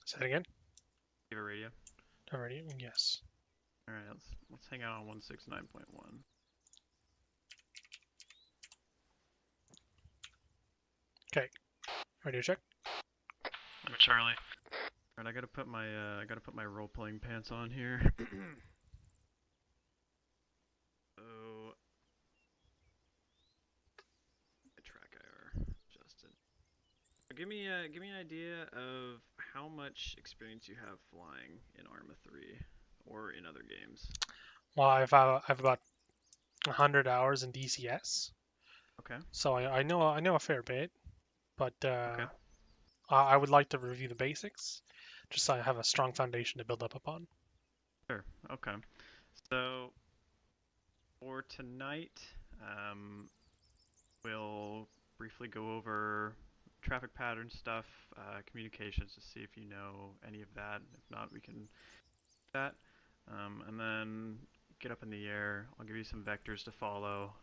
Say it again. You have a radio? Already? Yes. All right, let's hang out on 169.1. Okay. Radio check. I'm Charlie. All right, I gotta put my role-playing pants on here. So, my track IR adjusted. So give me an idea of how much experience you have flying in Arma 3 or in other games. Well, I've about 100 hours in DCS, Okay. so I know a fair bit, but Okay. I would like to review the basics, just so I have a strong foundation to build up upon. Sure. Okay. So for tonight, we'll briefly go over traffic pattern stuff, communications to see if you know any of that. If not, we can do that. And then get up in the air. I'll give you some vectors to follow,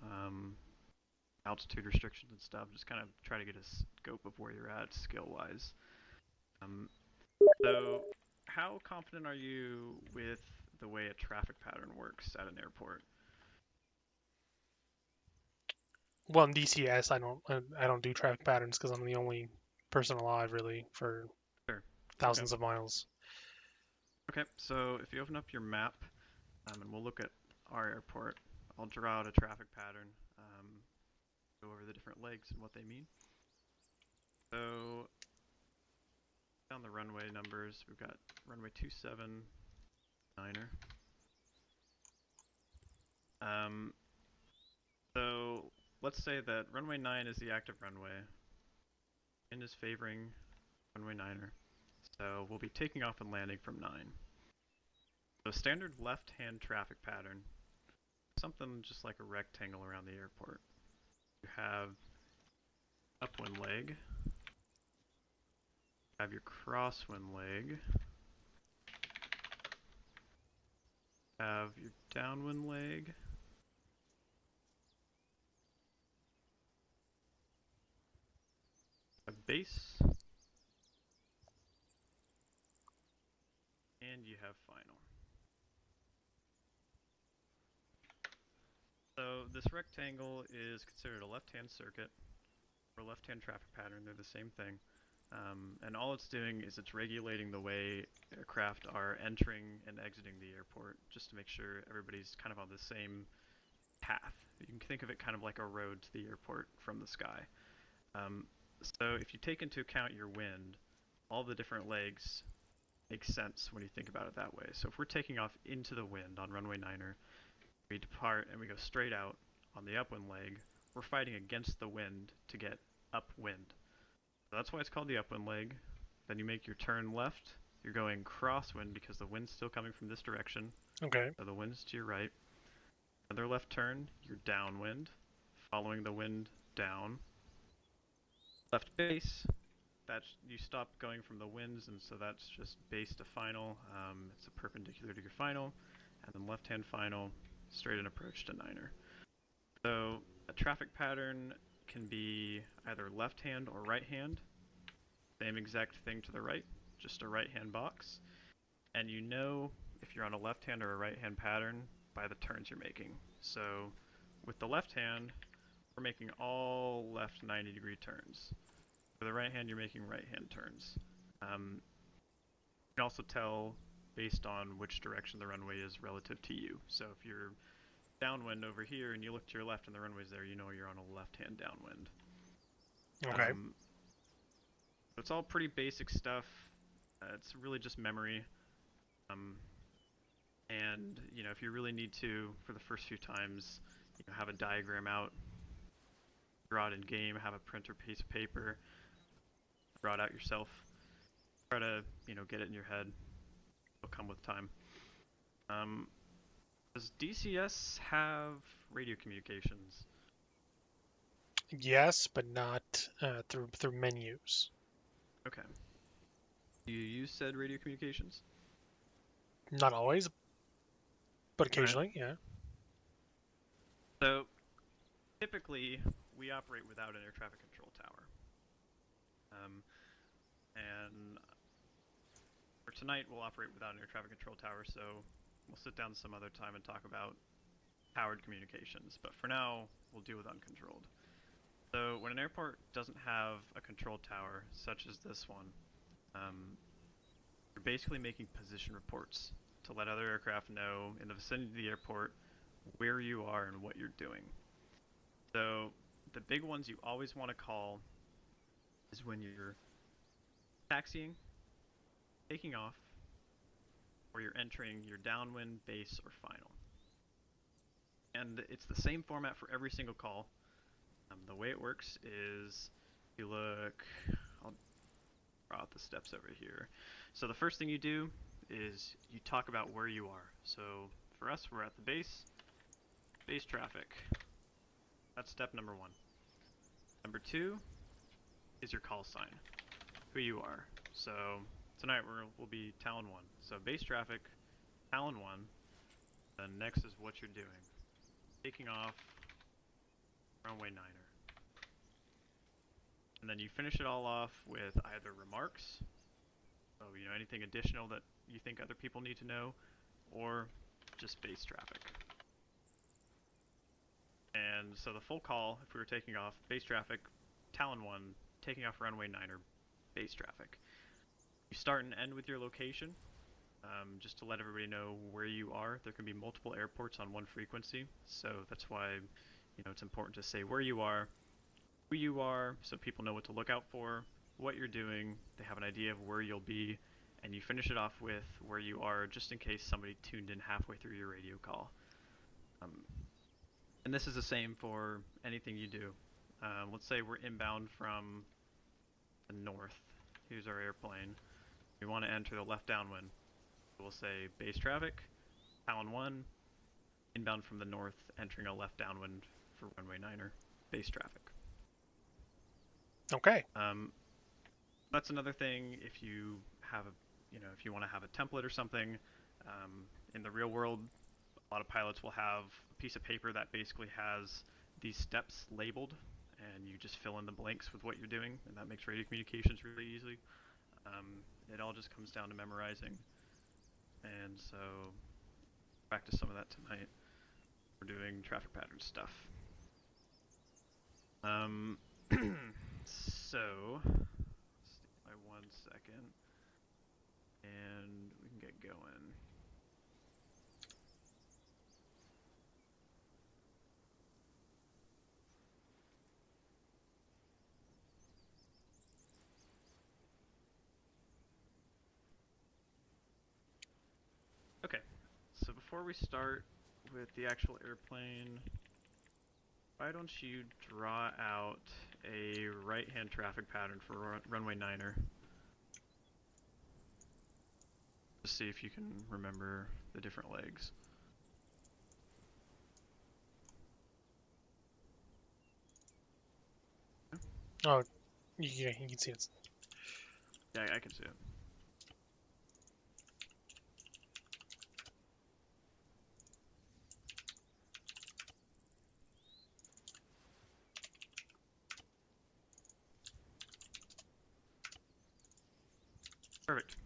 altitude restrictions and stuff. Just kind of try to get a scope of where you're at skill-wise. Um, so, how confident are you with the way a traffic pattern works at an airport? Well, in DCS, I don't do traffic patterns because I'm the only person alive really for Sure. Okay. thousands of miles. Okay. So if you open up your map, and we'll look at our airport, I'll draw out a traffic pattern, go over the different legs and what they mean. So down the runway numbers, we've got runway 279er. So let's say that runway 9 is the active runway. Wind is favoring runway 9er. So we'll be taking off and landing from 9. So standard left-hand traffic pattern, something just like a rectangle around the airport. You have upwind leg, have your crosswind leg, have your downwind leg, a base, and you have final. So this rectangle is considered a left-hand circuit or left-hand traffic pattern. They're the same thing. And all it's doing is it's regulating the way aircraft are entering and exiting the airport, just to make sure everybody's kind of on the same path. You can think of it kind of like a road to the airport from the sky. So if you take into account your wind, all the different legs make sense when you think about it that way. So if we're taking off into the wind on runway 9er, we depart and we go straight out on the upwind leg, we're fighting against the wind to get upwind. So that's why it's called the upwind leg. Then you make your turn left, you're going crosswind because the wind's still coming from this direction. Okay. So the wind's to your right. Another left turn, you're downwind, following the wind down. Left base, you stop going from the winds, and so that's just base to final. It's a perpendicular to your final, and then left-hand final, straight in approach to 9er. So a traffic pattern can be either left-hand or right-hand. Same exact thing to the right, just a right-hand box. And you know if you're on a left-hand or a right-hand pattern by the turns you're making. So with the left hand, we're making all left 90-degree turns. For the right hand, you're making right-hand turns. You can also tell based on which direction the runway is relative to you. So if you're downwind over here and you look to your left and the runway's there, you know you're on a left-hand downwind. Okay. So it's all pretty basic stuff. It's really just memory. And you know, if you really need to, for the first few times, you know, have a diagram out, draw it in game, have a printer piece of paper, draw it out yourself. Try to, you know, get it in your head. It'll come with time. Does DCS have radio communications? Yes, but not through menus. Okay. Do you use said radio communications? Not always, but Right. occasionally. Yeah. So typically we operate without an air traffic control tower. And tonight, we'll operate without an air traffic control tower, so we'll sit down some other time and talk about powered communications. But for now, we'll deal with uncontrolled. So when an airport doesn't have a control tower, such as this one, you're basically making position reports to let other aircraft know in the vicinity of the airport where you are and what you're doing. So the big ones you always want to call is when you're taxiing, taking off, or you're entering your downwind, base, or final. And it's the same format for every single call. The way it works is you look, I'll draw out the steps over here. So the first thing you do is you talk about where you are. So for us, we're at the base traffic. That's step number 1. Number 2 is your call sign, who you are. So tonight we'll be Talon 1. So base traffic, Talon 1. Then next is what you're doing. Taking off, runway 9er. And then you finish it all off with either remarks, so anything additional that you think other people need to know, or just base traffic. And so the full call, if we were taking off, base traffic, Talon 1, taking off runway 9er, base traffic. You start and end with your location, just to let everybody know where you are. There can be multiple airports on one frequency, so that's why it's important to say where you are, who you are, so people know what to look out for, what you're doing, they have an idea of where you'll be, and you finish it off with where you are just in case somebody tuned in halfway through your radio call. And this is the same for anything you do. Let's say we're inbound from the north. Here's our airplane. We want to enter the left downwind. We'll say base traffic, Talon 1, inbound from the north, entering a left downwind for runway 9er, base traffic. Okay. That's another thing. If you have if you want to have a template or something, in the real world, a lot of pilots will have a piece of paper that basically has these steps labeled, and you just fill in the blanks with what you're doing, and that makes radio communications really easy. It all just comes down to memorizing, and so practice some of that tonight. We're doing traffic pattern stuff. So, stand by 1 second, and we can get going. Okay, so before we start with the actual airplane, why don't you draw out a right-hand traffic pattern for runway 9er? Just see if you can remember the different legs. Oh, yeah, you can see it. Yeah, I can see it. Perfect.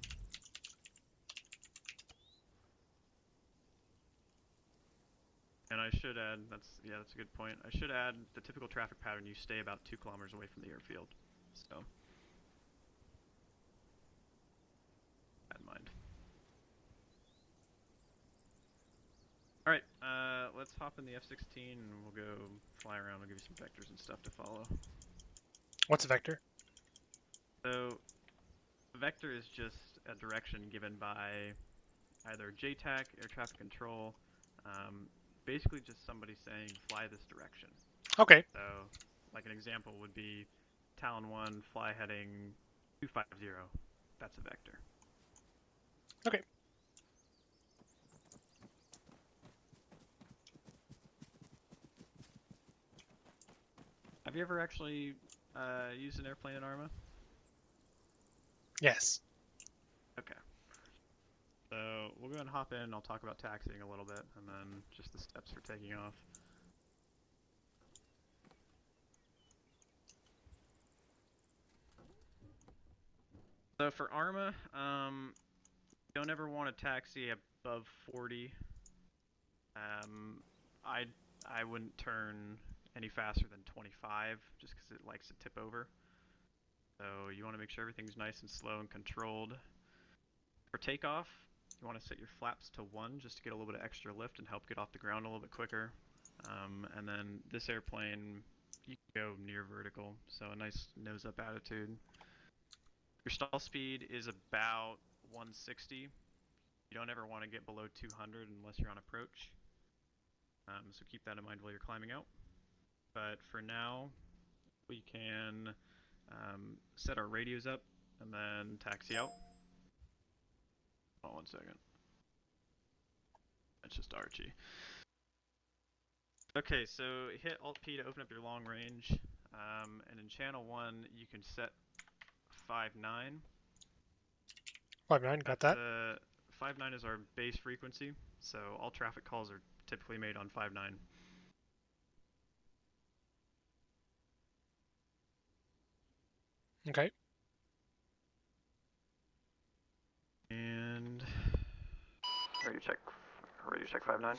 And I should add, that's a good point. I should add the typical traffic pattern, you stay about 2 kilometers away from the airfield. So, that in mind. Alright, let's hop in the F-16 and we'll go fly around. I'll give you some vectors and stuff to follow. What's a vector? So, a vector is just a direction given by either JTAC, air traffic control, basically just somebody saying fly this direction. Okay. So, like an example would be Talon 1, fly heading 250. That's a vector. Okay. Have you ever actually used an airplane in ARMA? Yes. Okay. So we'll go ahead and hop in. I'll talk about taxiing a little bit, and then just the steps for taking off. So for ARMA, Don't ever want to taxi above 40. Um, I I wouldn't turn any faster than 25 just because it likes to tip over. So you want to make sure everything's nice and slow and controlled. For takeoff, you want to set your flaps to 1 just to get a little bit of extra lift and help get off the ground a little bit quicker. And then this airplane, you can go near vertical, so a nice nose up attitude. Your stall speed is about 160. You don't ever want to get below 200 unless you're on approach. So keep that in mind while you're climbing out. But for now, we can set our radios up and then taxi out. Hold on 1 second. That's just Archie. Okay, so hit Alt P to open up your long range. And in channel 1, you can set 5.9. 5-9, got That's that. 5.9 is our base frequency, so all traffic calls are typically made on 5.9. Okay. And ready to check 5.9.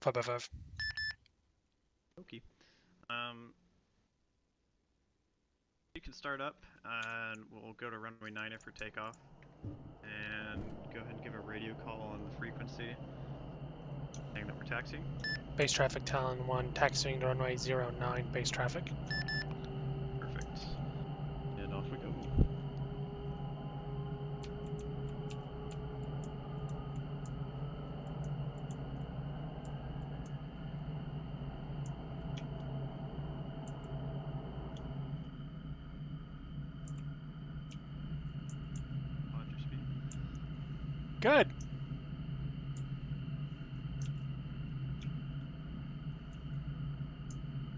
5x5. Okay. You can start up, and we'll go to runway 9 for takeoff. And go ahead and give a radio call on the frequency, saying that we're taxiing. Base traffic Talon 1, taxiing to runway 09, base traffic. Perfect. And off we go. Watch your speed. Good.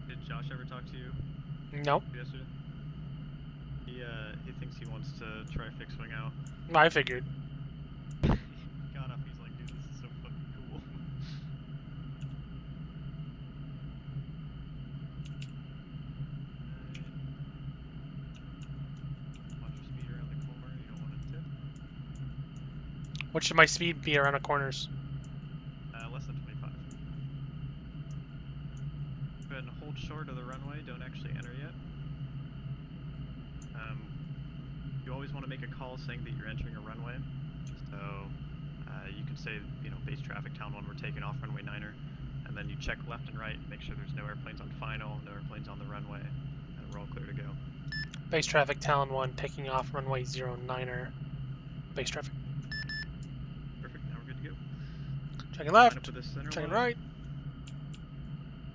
Did Josh ever talk to you Nope. yesterday? He thinks he wants to try fixed wing out. I figured. He got up, he's like, dude, this is so fucking cool. Watch your speed around the corner, you don't want to tip. What should my speed be around the corners? Less than 25. Go ahead and hold short of the runway, don't actually enter yet. You always want to make a call saying that you're entering a runway. So you can say, base traffic, Town 1, we're taking off runway 9er. And then you check left and right and make sure there's no airplanes on final, no airplanes on the runway, and we're all clear to go. Base traffic Talon 1, taking off runway 09er, base traffic. Perfect, now we're good to go. Checking Line left, up with the center checking line. right.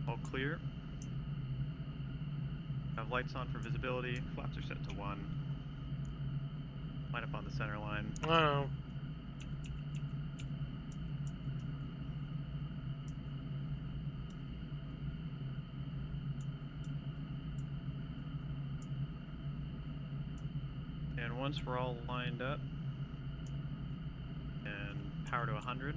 All clear. Have lights on for visibility, flaps are set to 1. Line up on the center line. Oh. And once we're all lined up, and power to 100.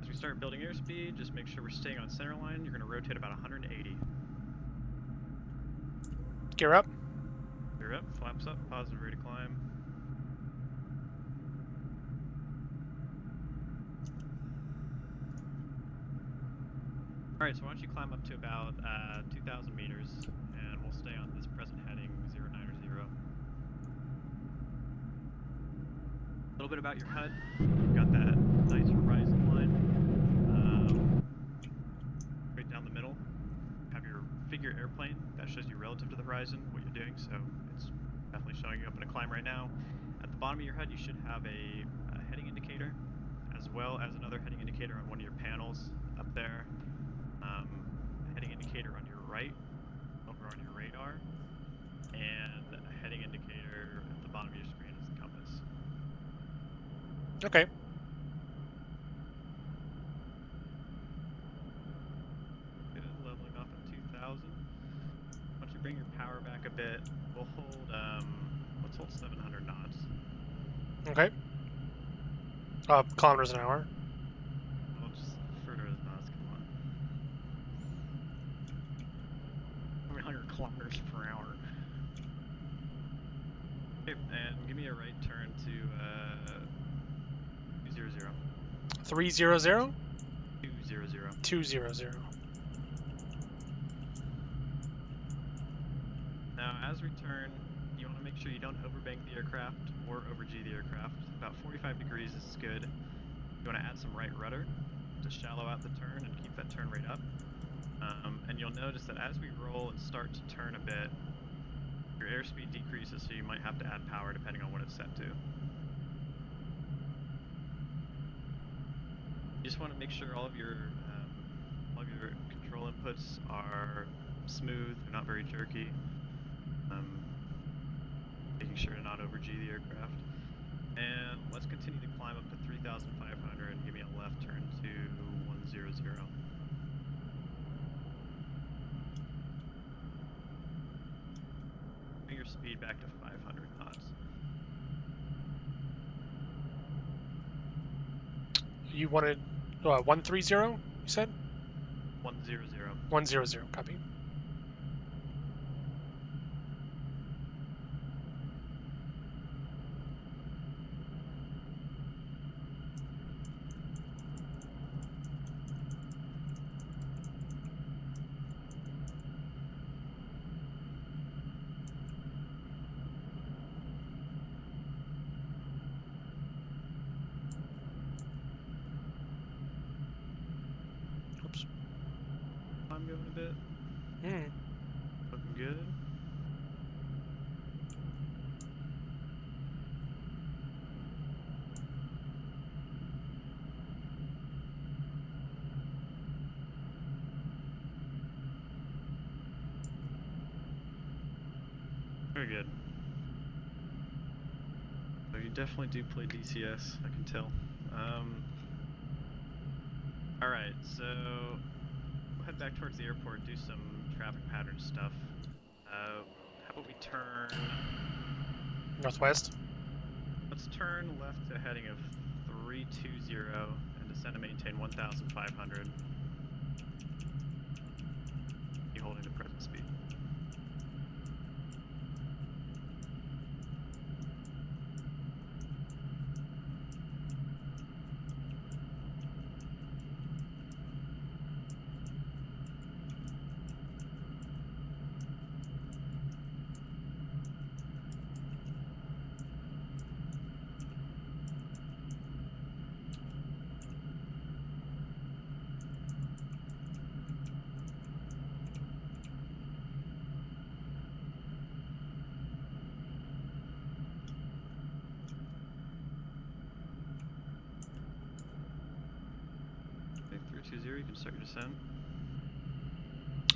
As we start building airspeed, just make sure we're staying on center line. You're going to rotate about 180. Gear up. Gear up, flaps up, positive rate of climb. Alright, so why don't you climb up to about 2,000 meters, and we'll stay on this present heading, 090. A little bit about your HUD. You've got that nice horizon line right down the middle. You have your figure airplane that shows you relative to the horizon what you're doing, so it's definitely showing you up in a climb right now. At the bottom of your HUD, you should have a heading indicator, as well as another heading indicator on one of your panels up there. A heading indicator on your right, over on your radar, and a heading indicator at the bottom of your screen is the compass. Okay. Good, leveling off at 2,000. Once you bring your power back a bit, we'll hold, let's hold 700 knots. Okay. Kilometers an hour. We'll just refer to it as knots, come on. kilometers per hour. Okay, and give me a right turn to 200. 300? 200. 200. Now, as we turn, you want to make sure you don't overbank the aircraft or over-G the aircraft. About 45 degrees is good. You want to add some right rudder to shallow out the turn and keep that turn rate up. And you'll notice that as we roll and start to turn a bit, your airspeed decreases, so you might have to add power depending on what it's set to. You just want to make sure all of your control inputs are smooth, they're not very jerky. Making sure to not over-G the aircraft. And let's continue to climb up to 3,500 and give me a left turn to 100. Bring your speed back to 500 knots. You wanted 130, you said? 100. 100, copy. Oops. I'm going a bit. Hmm. Looking good. Very good. So you definitely do play DCS, I can tell. Alright, so we'll head back towards the airport, do some traffic pattern stuff. How about we turn... Northwest? Let's turn left to a heading of 320 and descend and maintain 1,500. Be holding the present speed. Okay, 320, you can start your descent.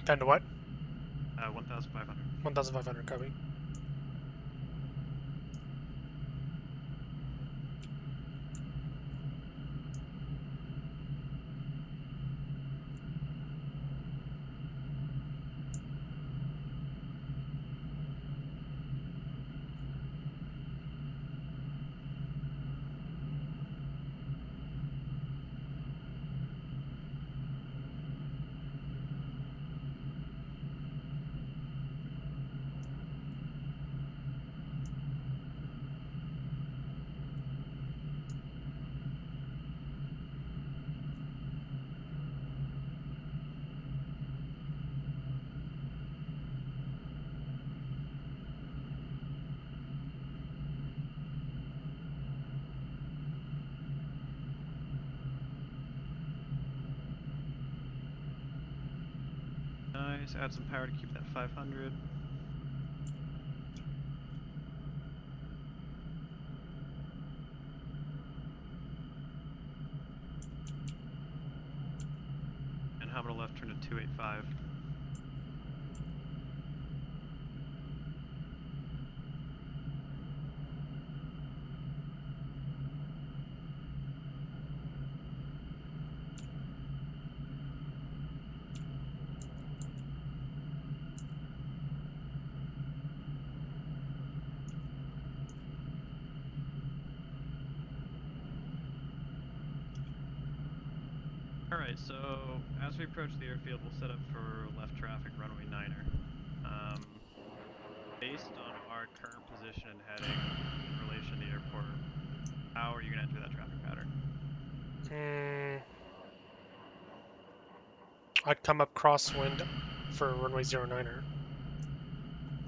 Down to what? 1,500. 1,500, copy. Nice, add some power to keep that 500. And how about a left turn to 285? Alright, so as we approach the airfield, we'll set up for left traffic runway 9er. Um, Based on our current position and heading in relation to the airport, how are you going to enter that traffic pattern? I'd come up crosswind for runway 09er.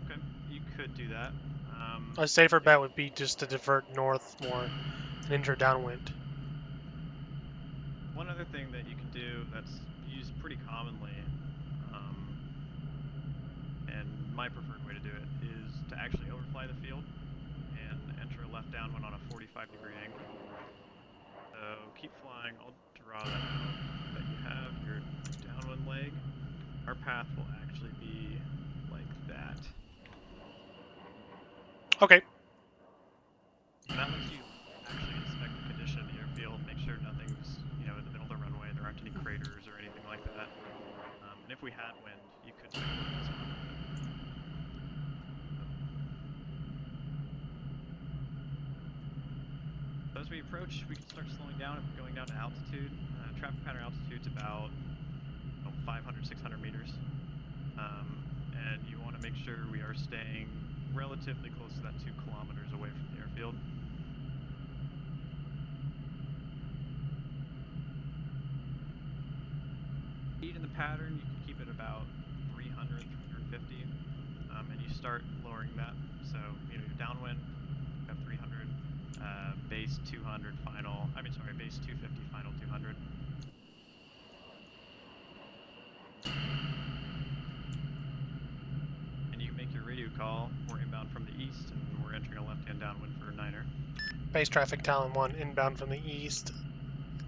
Okay, you could do that. A safer bet would be just to divert north more and enter downwind. One other thing that you can do that's used pretty commonly, and my preferred way to do it, is to actually overfly the field and enter a left downwind on a 45-degree angle. So keep flying. I'll draw that out. That you have your downwind leg. Our path will actually be like that. Okay. That lets you actually inspect the condition of the airfield, make sure nothing's, in the middle of the runway, there aren't any craters or anything like that. And if we had wind, you could do it as well. So as we approach, we can start slowing down and going down to altitude. Traffic pattern altitude's about 500, 600 meters. And you want to make sure we are staying relatively close to that 2 kilometers away from the airfield. Speed in the pattern, you can keep it about 300, 350, and you start lowering that. So, your downwind, you have 300, base 200, base 250, final 200. And you can make your radio call. We're inbound from the east, and we're entering a left-hand downwind for 9er. Base traffic Talon 1 inbound from the east.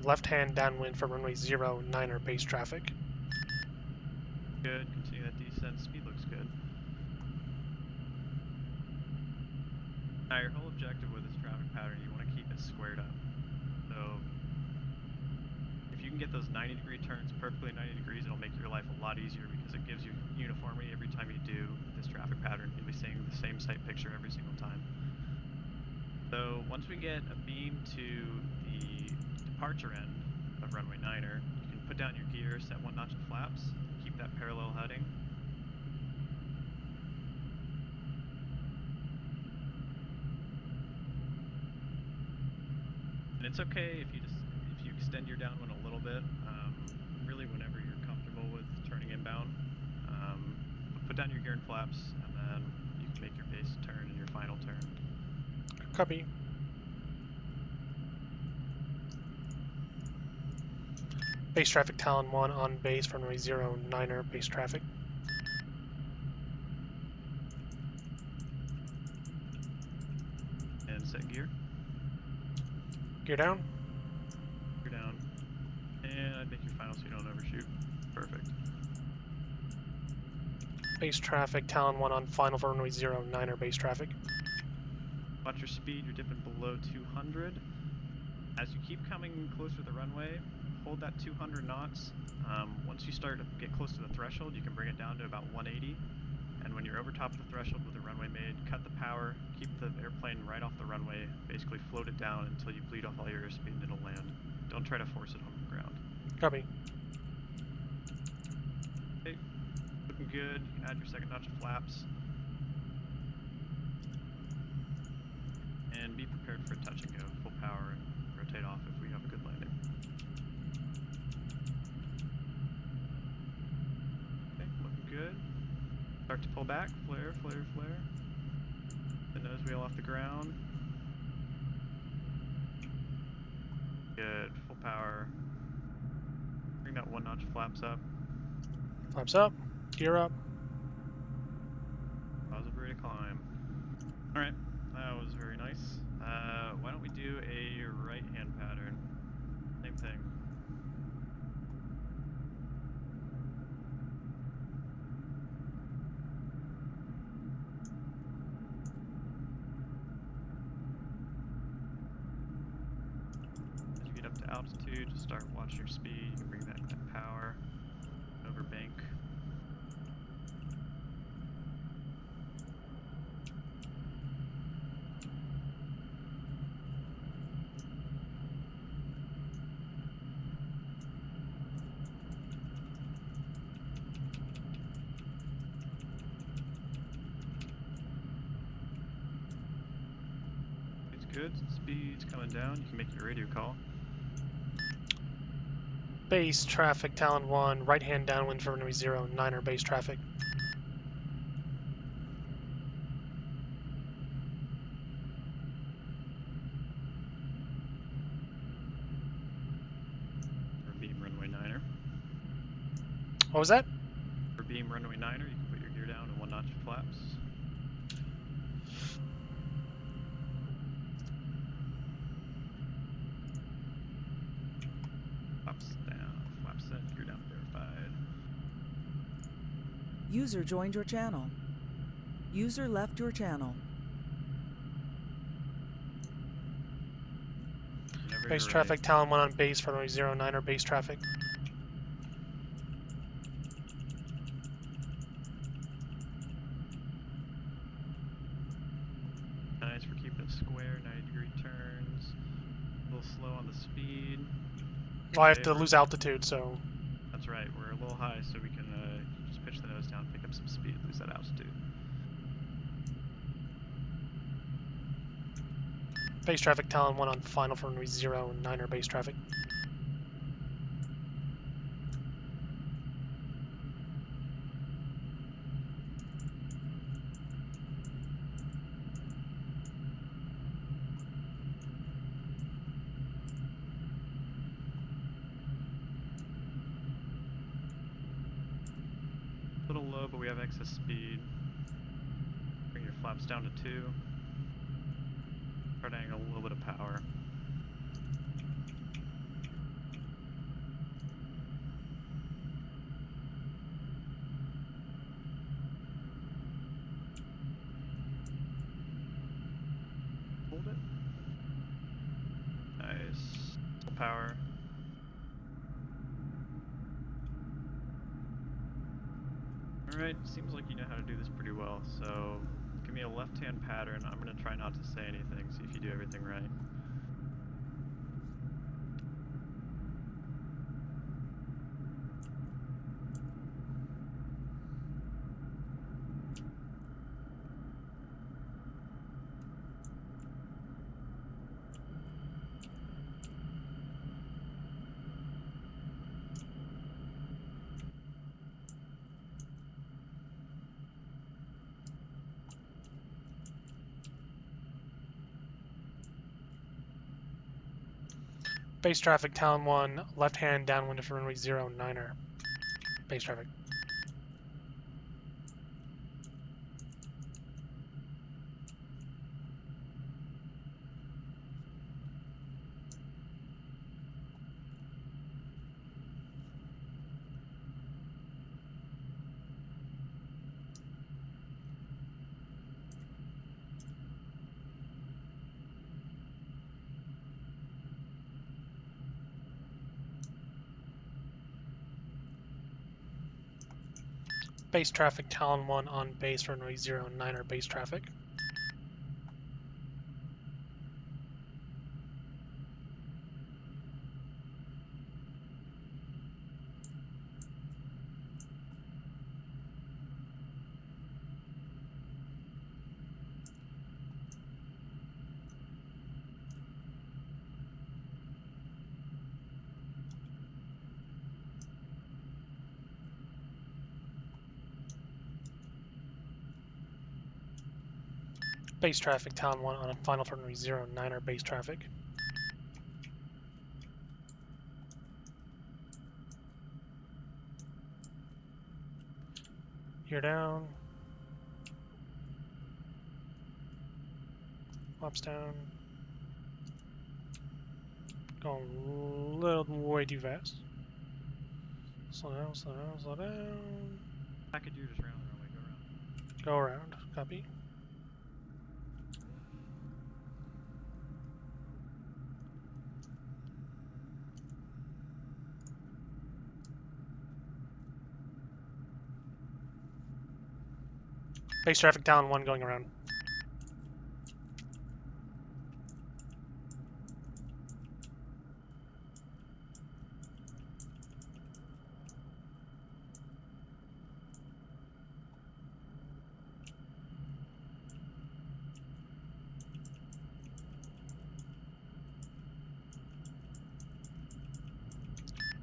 Left-hand downwind for runway 09er base traffic. Good. Continue that descent. Speed looks good. Now, your whole objective with this traffic pattern, you want to keep it squared up. So, if you can get those 90-degree turns perfectly 90 degrees, it'll make your life a lot easier because it gives you uniformity every time you do this traffic pattern. You'll be seeing the same sight picture every single time. So, once we get a beam to the departure end of runway 9er, you can put down your gear, set 1 notch of flaps, keep that parallel heading. And it's okay if you extend your downwind a little bit, really whenever you're comfortable with turning inbound. But put down your gear and flaps, and then you can make your base turn and your final turn. Copy. Base traffic Talon 1 on base for runway 09er base traffic. And set gear. Gear down. Gear down. And I'd make your final so you don't overshoot. Perfect. Base traffic Talon 1 on final for runway 09er base traffic. Watch your speed, you're dipping below 200. As you keep coming closer to the runway, hold that 200 knots. Once you start to get close to the threshold, you can bring it down to about 180. And when you're over top of the threshold with the runway made, cut the power, keep the airplane right off the runway, basically float it down until you bleed off all your airspeed and it'll land. Don't try to force it on the ground. Copy. Okay, looking good. You can add your 2nd notch of flaps. And be prepared for a touch and go, full power, and rotate off if we have a good landing. Okay, looking good. Start to pull back, flare, flare, flare. The nose wheel off the ground. Good, full power. Bring that 1 notch flaps up. Flaps up. Gear up. Positive rate of climb. Alright, that was very nice. Why don't we do a right-hand pattern? Same thing. As you get up to altitude, just start watching your speed. You can bring back that power. Over bank. Good. Speed's coming down. You can make your radio call. Base traffic, Talon 1, right hand downwind for runway 09er base traffic. For beam runway 9er. What was that? For beam runway 9er, you can put your gear down and 1 notch flaps. Flaps down, flaps set, gear down verified. User joined your channel. User left your channel. Whenever Base you're traffic, ready. Talon 1 on base for runway 09er base traffic. Nice for keeping it square, 90-degree turns. A little slow on the speed. Well, I have to lose altitude, so That's right, we're a little high, so we can just pitch the nose down, pick up some speed, lose that altitude. base traffic, Talon 1 on final for runway 09er base traffic. A little low, but we have excess speed. Bring your flaps down to 2. Start adding a little bit of power. Hold it. Nice. Full power. Alright, seems like you know how to do this pretty well, so give me a left-hand pattern. I'm going to try not to say anything, see if you do everything right. Base traffic, Talon 1, left hand downwind for runway 09er base traffic. Base traffic, Talon 1 on base for runway 09er base traffic. Base traffic, Talon 1 on final for runway 09er base traffic. Gear down. Flaps down. Going a little way too fast. Slow down, slow down, slow down. Package you just ran on the runway, go around. Go around. Copy. Base traffic, Talon 1 going around.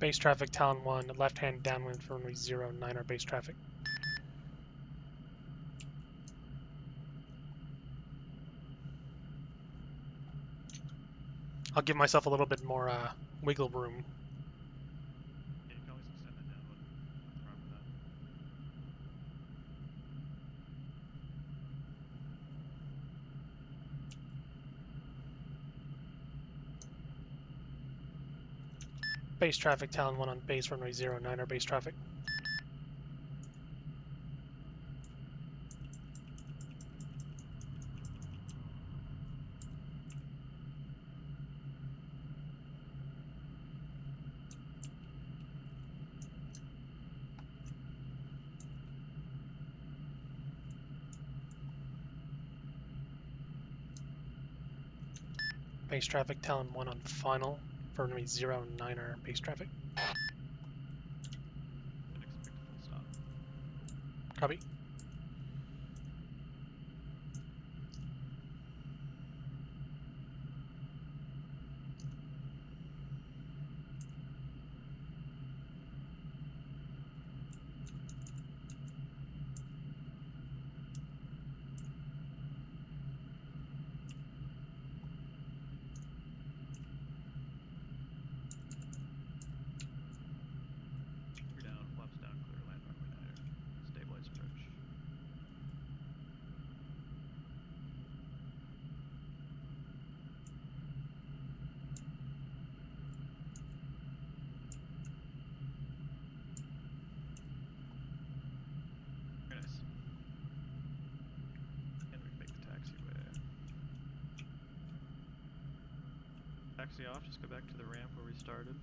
Base traffic, Talon 1, left-hand downwind for runway 09er base traffic. I'll give myself a little bit more wiggle room. Yeah, you can always extend that downwind. Nothing wrong with that. Base traffic, Talon 1 on base runway 09er base traffic. Base traffic, Talon 1 on final for runway 09er base traffic. And expect a full stop. Copy. You're down, flaps down, clear land runway 9er. Stabilize approach. Very nice. And we can make the taxiway. Taxi off, just go back to the ramp where we started.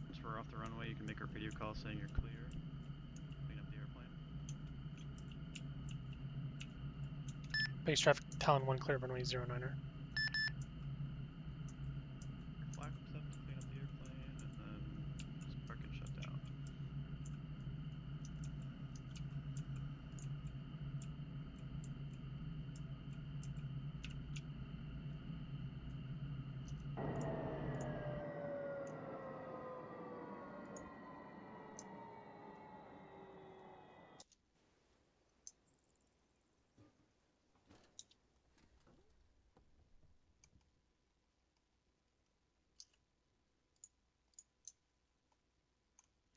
Once we're off the runway, you can make a radio call saying you're clear. Clean up the airplane. Base traffic, Talon 1 clear runway 09er. Flaps up to clean up the airplane, and then just park and shut down.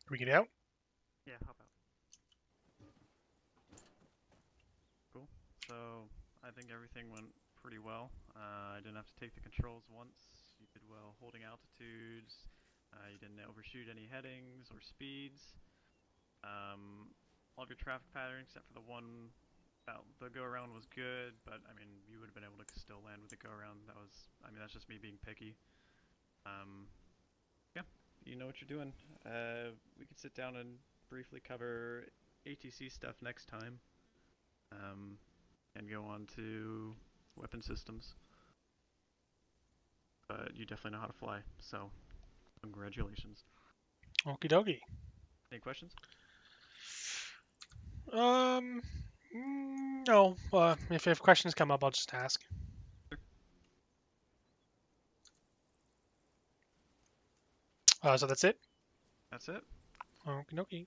Can we get out? Yeah, hop out. Cool. So, I think everything went pretty well. I didn't have to take the controls once. You did well holding altitudes. You didn't overshoot any headings or speeds. All of your traffic patterns, except for the one about the go around, was good. But I mean, you would have been able to still land with the go around. That was, I mean, that's just me being picky. Yeah, you know what you're doing. We could sit down and briefly cover ATC stuff next time. And go on to weapon systems. But you definitely know how to fly, so congratulations. Okie dokie. Any questions? Um, no. If questions come up, I'll just ask. So that's it. That's it. Okie dokie.